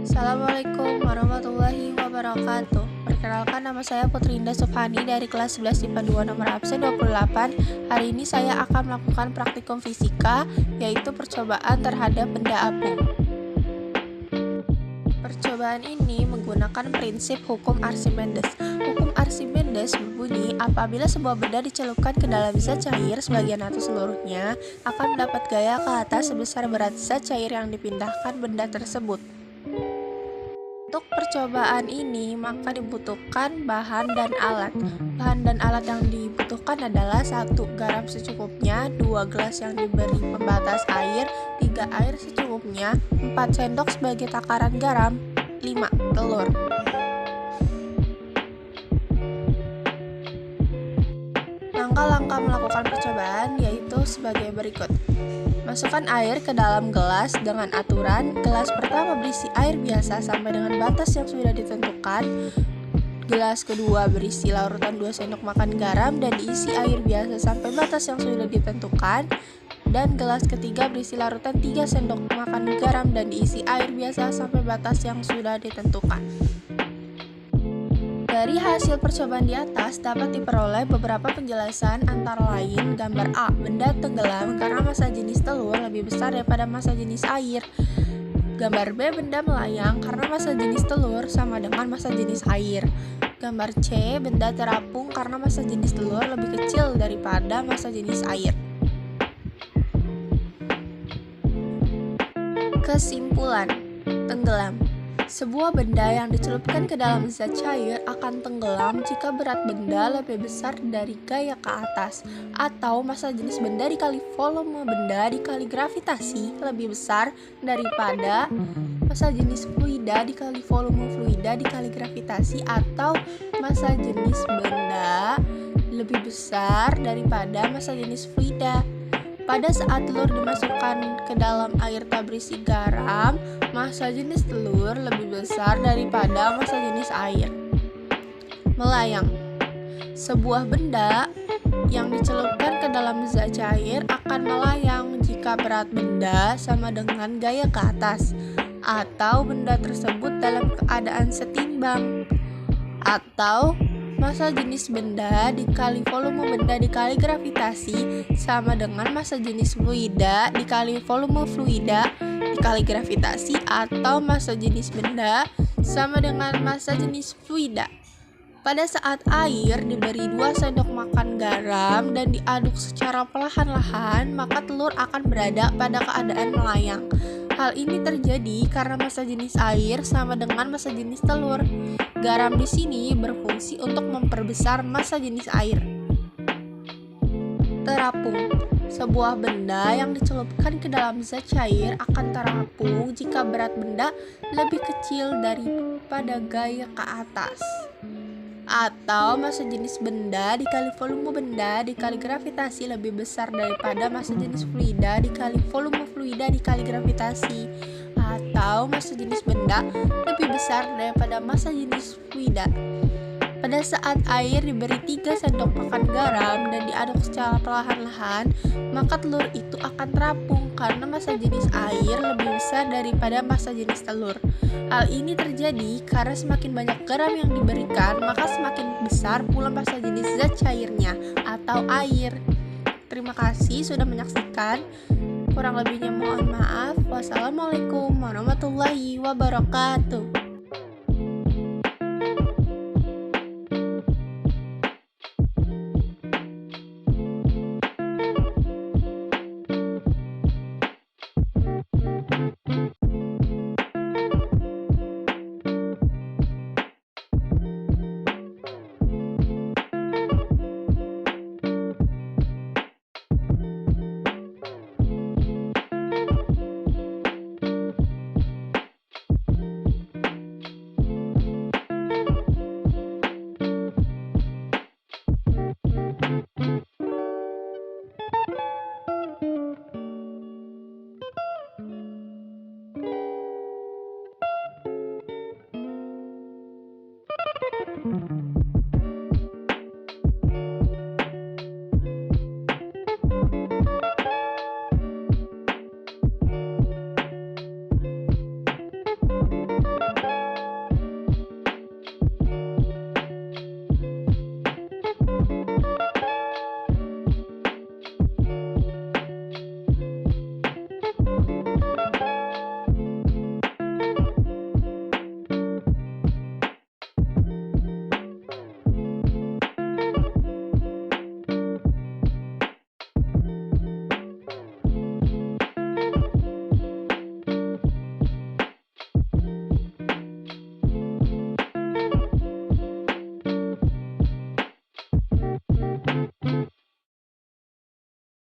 Assalamualaikum warahmatullahi wabarakatuh. Perkenalkan, nama saya Putri Indah Subhani dari kelas 11 IPA 2 nomor absen 28. Hari ini saya akan melakukan praktikum fisika, yaitu percobaan terhadap benda apung. Percobaan ini menggunakan prinsip hukum Archimedes. Hukum Archimedes berbunyi, apabila sebuah benda dicelupkan ke dalam zat cair sebagian atau seluruhnya, akan mendapat gaya ke atas sebesar berat zat cair yang dipindahkan benda tersebut. Untuk percobaan ini, maka dibutuhkan bahan dan alat. Bahan dan alat yang dibutuhkan adalah 1. Garam secukupnya, 2. Gelas yang diberi pembatas air, 3. Air secukupnya, 4. Sendok sebagai takaran garam, 5. Telur. Langkah-langkah melakukan percobaan yaitu sebagai berikut. Masukkan air ke dalam gelas dengan aturan gelas pertama berisi air biasa sampai dengan batas yang sudah ditentukan. Gelas kedua berisi larutan 2 sendok makan garam dan diisi air biasa sampai batas yang sudah ditentukan. Dan gelas ketiga berisi larutan 3 sendok makan garam dan diisi air biasa sampai batas yang sudah ditentukan. Dari hasil percobaan di atas dapat diperoleh beberapa penjelasan, antara lain gambar A, benda tenggelam karena massa jenis telur lebih besar daripada massa jenis air. Gambar B, benda melayang karena massa jenis telur sama dengan massa jenis air. Gambar C, benda terapung karena massa jenis telur lebih kecil daripada massa jenis air. Kesimpulan, tenggelam. Sebuah benda yang dicelupkan ke dalam zat cair akan tenggelam jika berat benda lebih besar dari gaya ke atas, atau massa jenis benda dikali volume benda dikali gravitasi lebih besar daripada massa jenis fluida dikali volume fluida dikali gravitasi, atau massa jenis benda lebih besar daripada massa jenis fluida. Pada saat telur dimasukkan ke dalam air tak berisi garam, massa jenis telur lebih besar daripada massa jenis air. Melayang. Sebuah benda yang dicelupkan ke dalam zat cair akan melayang jika berat benda sama dengan gaya ke atas, atau benda tersebut dalam keadaan setimbang, atau massa jenis benda dikali volume benda dikali gravitasi sama dengan massa jenis fluida dikali volume fluida dikali gravitasi, atau massa jenis benda sama dengan massa jenis fluida. Pada saat air diberi 2 sendok makan garam dan diaduk secara perlahan-lahan, maka telur akan berada pada keadaan melayang. Hal ini terjadi karena massa jenis air sama dengan massa jenis telur. Garam di sini berfungsi untuk memperbesar massa jenis air. Terapung. Sebuah benda yang dicelupkan ke dalam zat cair akan terapung jika berat benda lebih kecil daripada gaya ke atas, atau massa jenis benda dikali volume benda dikali gravitasi lebih besar daripada massa jenis fluida dikali volume fluida dikali gravitasi, atau massa jenis benda lebih besar daripada massa jenis fluida. Pada saat air diberi 3 sendok makan garam dan diaduk secara perlahan-lahan, maka telur itu akan terapung karena massa jenis air lebih besar daripada massa jenis telur. Hal ini terjadi karena semakin banyak garam yang diberikan, maka semakin besar pula massa jenis zat cairnya atau air. Terima kasih sudah menyaksikan. Kurang lebihnya mohon maaf. Wassalamualaikum warahmatullahi wabarakatuh.